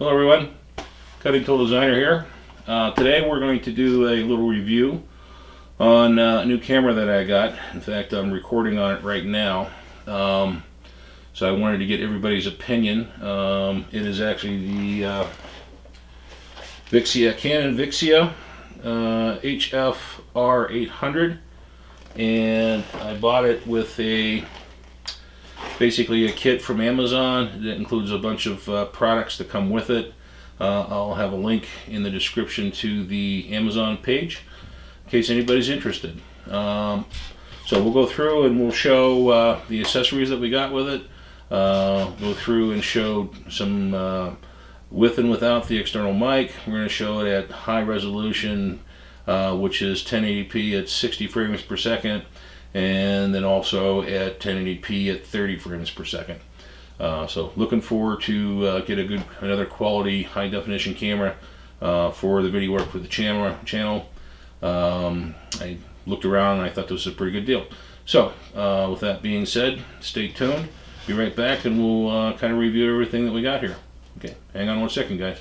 Hello everyone, Cutting Tool Designer here. Today we're going to do a little review on a new camera that I got. In fact, I'm recording on it right now. So I wanted to get everybody's opinion. It is actually the Canon Vixia HF R800, and I bought it with basically a kit from Amazon that includes a bunch of products that come with it. I'll have a link in the description to the Amazon page in case anybody's interested. So we'll go through and we'll show the accessories that we got with it. Go through and show some with and without the external mic. We're going to show it at high resolution, which is 1080p at 60 frames per second, and then also at 1080p at 30 frames per second. So looking forward to get another quality high definition camera for the video work for the channel. I looked around and I thought this was a pretty good deal. So with that being said, stay tuned. Be right back and we'll kind of review everything that we got here. Okay, hang on one second, guys.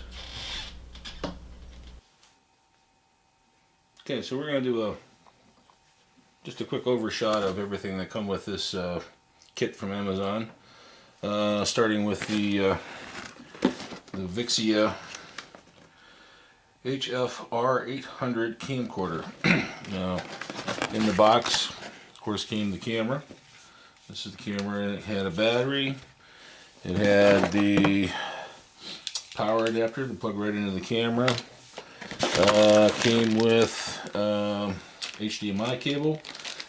Okay, so we're going to do just a quick overshot of everything that come with this kit from Amazon. Starting with the Vixia HF R800 camcorder. Now, in the box, of course, came the camera. This is the camera, and it had a battery. It had the power adapter to plug right into the camera. Came with HDMI cable.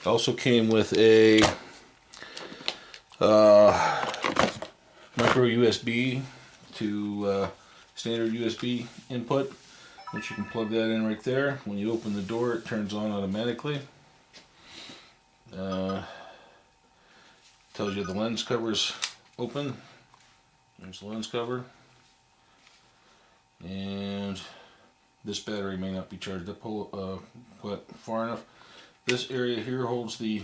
It also came with a micro USB to standard USB input, which you can plug that in right there. When you open the door, it turns on automatically. Tells you the lens cover's open. There's the lens cover. And this battery may not be charged up quite far enough. This area here holds the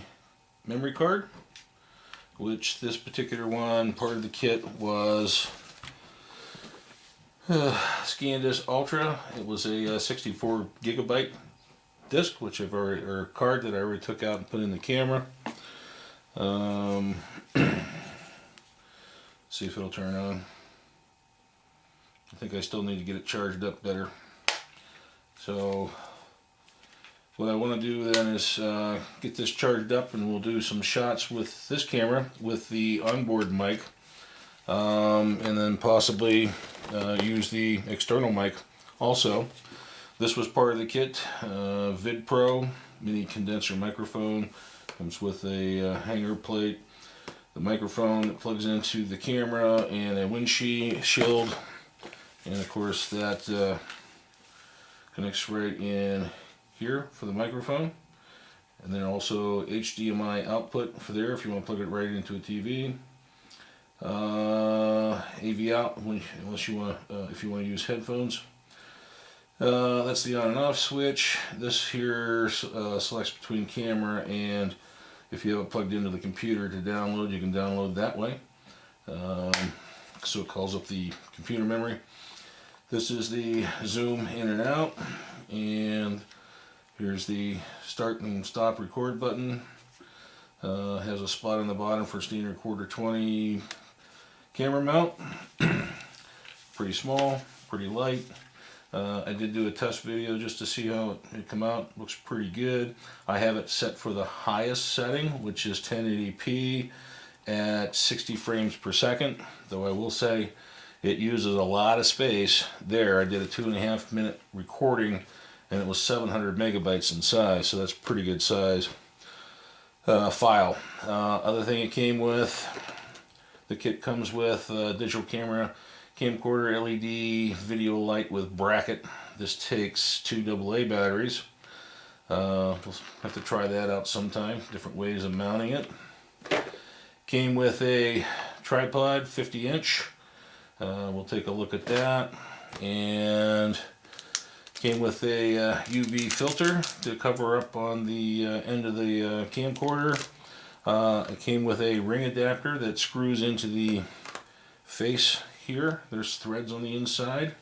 memory card, which this particular one, part of the kit, was ScanDisk Ultra. It was a 64 gigabyte disk, which or card that I already took out and put in the camera. See if it'll turn on. I think I still need to get it charged up better. So what I want to do then is get this charged up, and we'll do some shots with this camera with the onboard mic, and then possibly use the external mic also. This was part of the kit. Vid Pro mini condenser microphone comes with a hanger plate, the microphone that plugs into the camera, and a windshield, and of course that connects right in here for the microphone, and then also HDMI output for there if you want to plug it right into a TV. AV out unless you want if you want to use headphones. That's the on and off switch. This here selects between camera, and if you have it plugged into the computer to download, you can download that way. So it calls up the computer memory. This is the zoom in and out, and here's the start and stop record button. Has a spot on the bottom for standard quarter 20 camera mount. Pretty small, pretty light. I did do a test video just to see how it come out. Looks pretty good. I have it set for the highest setting, which is 1080p at 60 frames per second. Though I will say it uses a lot of space there. I did a 2.5 minute recording, and it was 700 megabytes in size, so that's pretty good size file. Other thing it came with, the kit comes with a digital camera, camcorder, LED, video light with bracket. This takes 2 AA batteries. We'll have to try that out sometime, different ways of mounting it. Came with a tripod, 50-inch. We'll take a look at that. And came with a UV filter to cover up on the end of the camcorder. It came with a ring adapter that screws into the face here. There's threads on the inside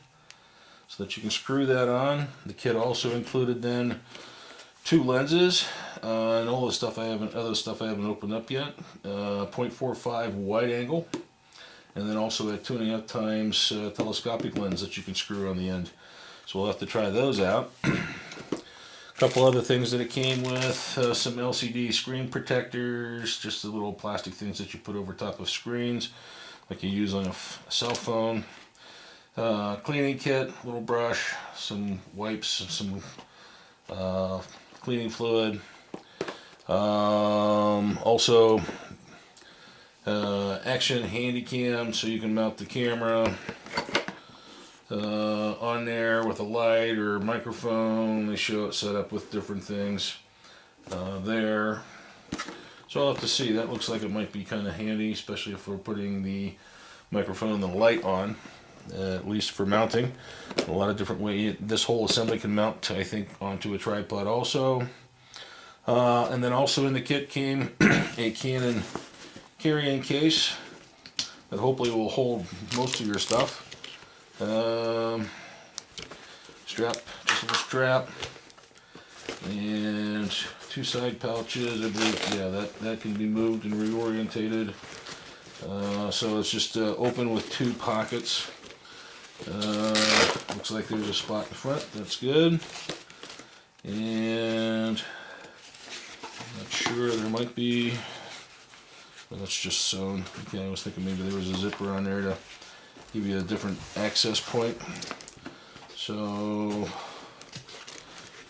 so that you can screw that on. The kit also included then 2 lenses and all the stuff other stuff I haven't opened up yet. 0.45 wide angle, and then also a 2.5 times telescopic lens that you can screw on the end. So we'll have to try those out. A couple other things that it came with, some LCD screen protectors, just the little plastic things that you put over top of screens like you use on a cell phone. Cleaning kit, little brush, some wipes, some cleaning fluid. Also action handy cam, so you can mount the camera on there with a light or microphone. They show it set up with different things there. So I'll have to see. That looks like it might be kind of handy, especially if we're putting the microphone and the light on, at least for mounting. A lot of different ways. This whole assembly can mount, I think, onto a tripod also. And then also in the kit came a Canon carrying case that hopefully will hold most of your stuff. Strap, just a little strap, and 2 side pouches. I believe, yeah, that can be moved and reorientated. So it's just open with 2 pockets. Looks like there's a spot in front. That's good. And I'm not sure, there might be. Well, that's just sewn. Okay, I was thinking maybe there was a zipper on there to give you a different access point. So,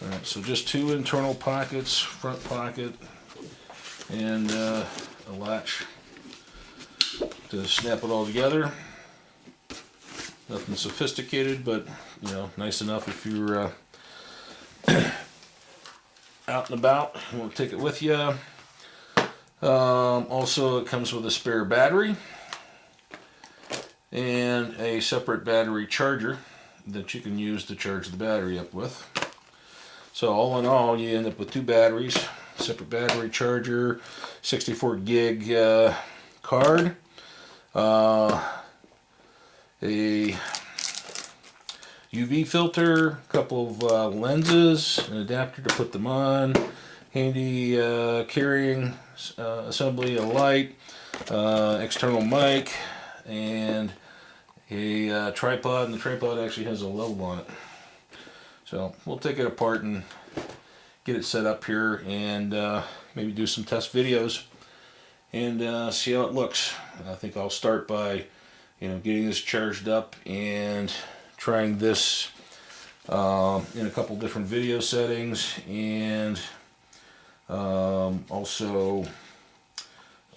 alright, so just 2 internal pockets, front pocket, and a latch to snap it all together. Nothing sophisticated, but you know, nice enough if you're out and about. You want to take it with you. Also, it comes with a spare battery and a separate battery charger that you can use to charge the battery up with. So all in all, you end up with 2 batteries, separate battery charger, 64 gig card, a UV filter, a couple of lenses, an adapter to put them on, handy carrying assembly, a light, external mic, and a tripod, and the tripod actually has a level on it. So we'll take it apart and get it set up here, and maybe do some test videos and see how it looks. I think I'll start by, getting this charged up and trying this in a couple different video settings, and also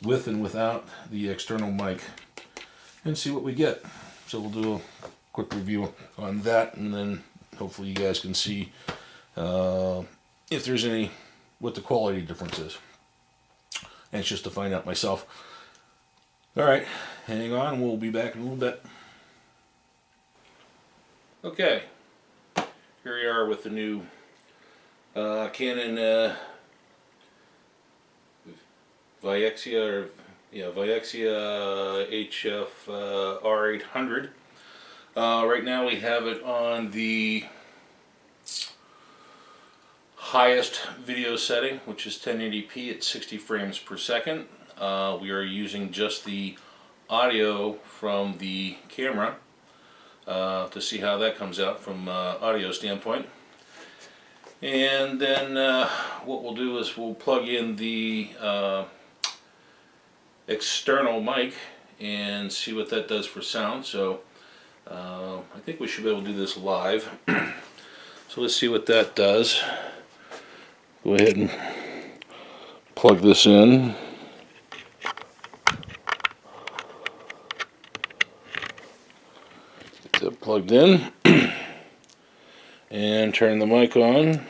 with and without the external mic, and see what we get. So we'll do a quick review on that, and then hopefully you guys can see if there's what the quality difference is. Anxious to find out myself. Alright, hang on, we'll be back in a little bit. Okay, here we are with the new Canon Vixia R800. Right now we have it on the highest video setting, which is 1080p at 60 frames per second. We are using just the audio from the camera to see how that comes out from audio standpoint. And then what we'll do is we'll plug in the external mic and see what that does for sound. So I think we should be able to do this live. So let's see what that does. Go ahead and plug this in. Get that plugged in. And turn the mic on.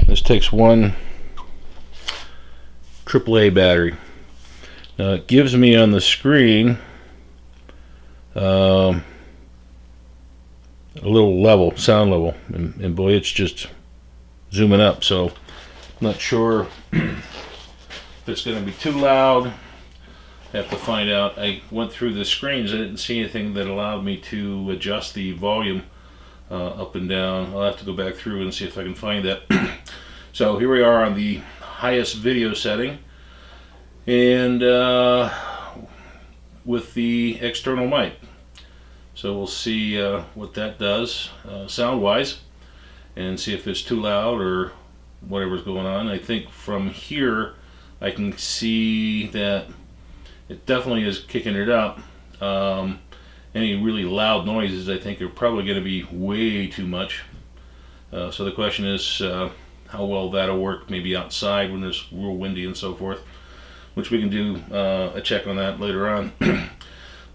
This takes one AAA battery. Now it gives me on the screen a little level, sound level, and boy, it's just zooming up, so I'm not sure if it's going to be too loud have to find out. I went through the screens. I didn't see anything that allowed me to adjust the volume up and down. I'll have to go back through and see if I can find that. So here we are on the highest video setting, and with the external mic. So we'll see what that does sound-wise, and see if it's too loud or whatever's going on. I think from here I can see that it definitely is kicking it up. Any really loud noises, I think, are probably going to be way too much. So the question is how well that'll work maybe outside when it's real windy and so forth, which we can do a check on that later on.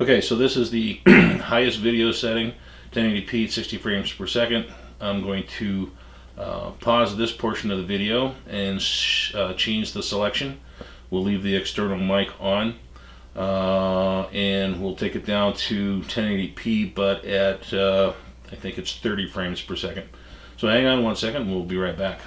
Okay, so this is the highest video setting, 1080p, 60 frames per second. I'm going to pause this portion of the video and change the selection. We'll leave the external mic on, and we'll take it down to 1080p, but at I think it's 30 frames per second. So hang on one second, we'll be right back.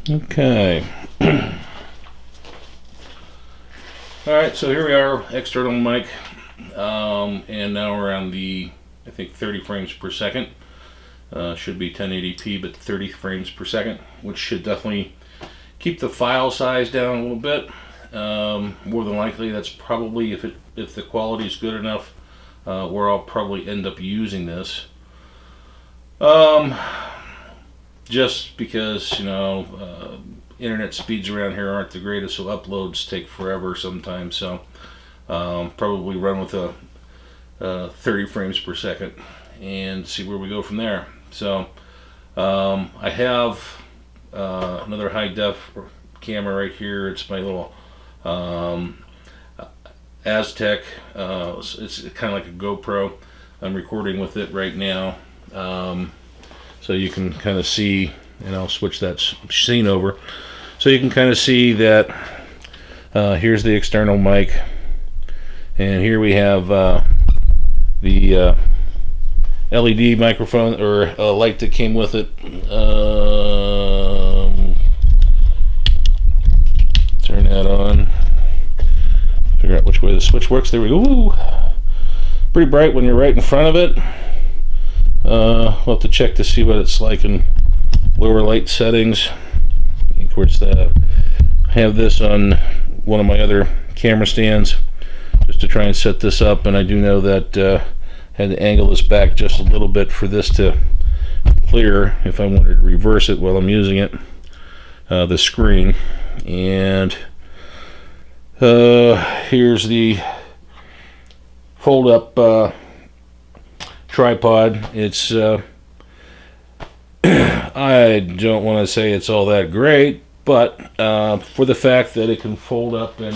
Okay. Alright, so here we are, external mic, and now we're on the, I think, 30 frames per second. Should be 1080p, but 30 frames per second, which should definitely keep the file size down a little bit. More than likely, that's probably, if the quality is good enough, where I'll probably end up using this. Just because, you know, internet speeds around here aren't the greatest, so uploads take forever sometimes. So probably run with a 30 frames per second and see where we go from there. So I have another high def camera right here. It's my little Aztec. It's kind of like a GoPro. I'm recording with it right now. So you can kind of see, and I'll switch that scene over, so you can kind of see that here's the external mic, and here we have the LED microphone, or light that came with it. Turn that on, figure out which way the switch works. There we go. Ooh, pretty bright when you're right in front of it. We'll have to check to see what it's like in lower light settings. Of course, I have this on one of my other camera stands just to try and set this up, and I do know that I had to angle this back just a little bit for this to clear if I wanted to reverse it while I'm using it, the screen. And here's the fold-up tripod. It's I don't want to say it's all that great, but for the fact that it can fold up and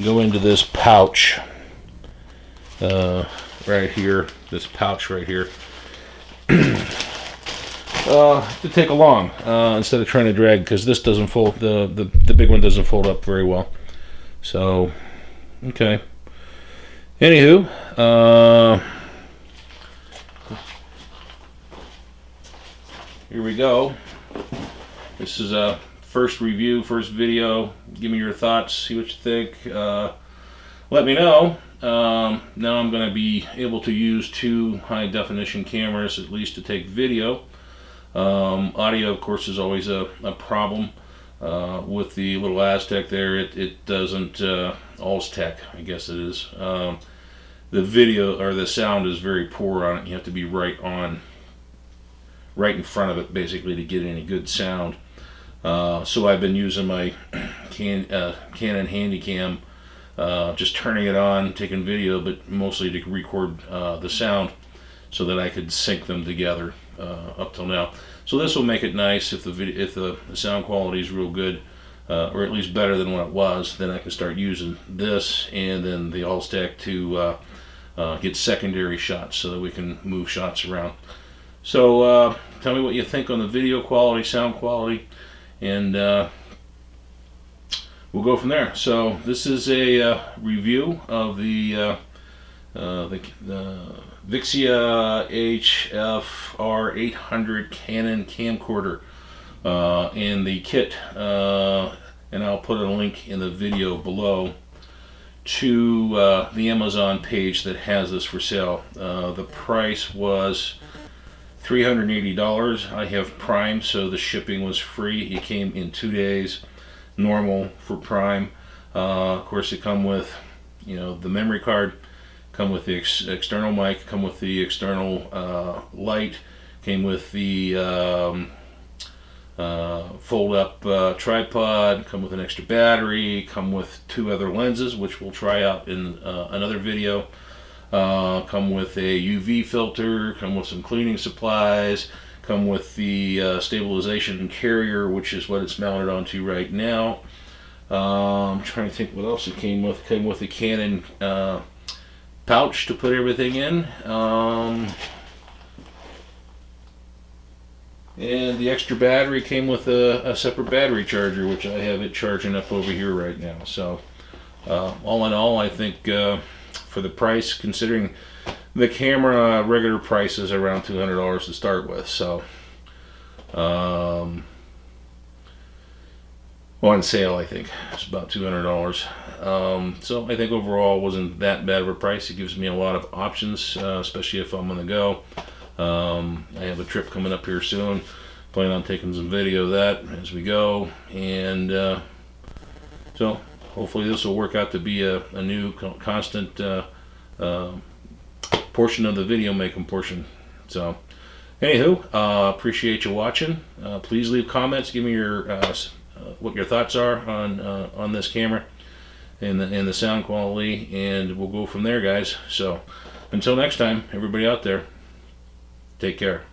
go into this pouch right here, this pouch right here, to take along instead of trying to drag, because this doesn't fold, the big one doesn't fold up very well. So okay, anywho, here we go. This is a first review, first video. Give me your thoughts, see what you think. Let me know. Now I'm going to be able to use two high definition cameras at least to take video. Audio, of course, is always a problem. With the little Aztec there, it doesn't, Allstech, I guess it is. The video, or the sound, is very poor on it. You have to be right in front of it, basically, to get any good sound. So I've been using my Canon Handycam, just turning it on, taking video, but mostly to record the sound so that I could sync them together up till now. So this will make it nice if the sound quality is real good. or at least better than what it was, then I can start using this and then the All-Stack to get secondary shots so that we can move shots around. So tell me what you think on the video quality, sound quality, and we'll go from there. So this is a review of the Vixia R800 Canon camcorder and the kit, and I'll put a link in the video below to the Amazon page that has this for sale. The price was $380. I have Prime, so the shipping was free. It came in 2 days, normal for Prime. Of course, it come with, you know, the memory card, come with the external mic, come with the external light, came with the fold-up tripod, come with an extra battery, come with 2 other lenses, which we'll try out in another video. Come with a UV filter, come with some cleaning supplies, come with the stabilization carrier, which is what it's mounted onto right now. I'm trying to think what else it came with. It came with the Canon pouch to put everything in. And the extra battery came with a separate battery charger, which I have it charging up over here right now. So all in all, I think for the price, considering the camera regular price is around $200 to start with, so on sale I think it's about $200. So I think overall wasn't that bad of a price. It gives me a lot of options, especially if I'm on the go. I have a trip coming up here soon. Plan on taking some video of that as we go, and so hopefully this will work out to be a new constant portion of the video making portion. So anywho, appreciate you watching. Please leave comments. Give me your what your thoughts are on this camera and the sound quality, and we'll go from there, guys. So until next time, everybody out there, take care.